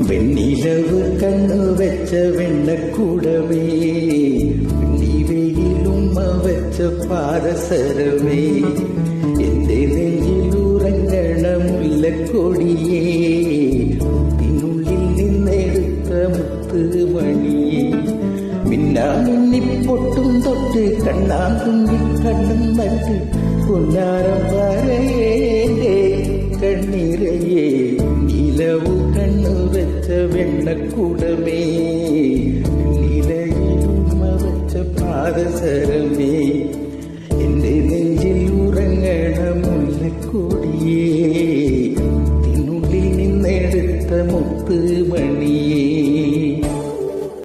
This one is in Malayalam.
വെണ്ണിലവ് കണ്ണു വെച്ച വെണ്ണക്കൂടമേ, വെള്ളിവെയിലുമ്മ വെച്ച പാദസരമേ, എന്റെ നെഞ്ചിലുറങ്ങണ മുല്ലക്കൊടിയേ, മുത്തിനുള്ളിൽ നിന്നെടുത്ത മുത്തുമണിയേ, മിന്നാമിന്നിപ്പൊട്ടും തൊട്ട് കണ്ണാം തുമ്പി കണ്ണും നട്ട് പൊന്നാരം പറയേണ്ടേ കണ്ണീരയേ, നിലവു കണ്ണു വെച്ച വെണ്ണക്കൂടമേ, നിലയിലുമ്മ വെച്ച പാദസരമേ, എന്റെ നെഞ്ചിൽ ഉറങ്ങണ മുല്ലക്കൊടിയേ, തിനുള്ളിൽ നിന്നെടുത്ത മുത്തുമണിയേ.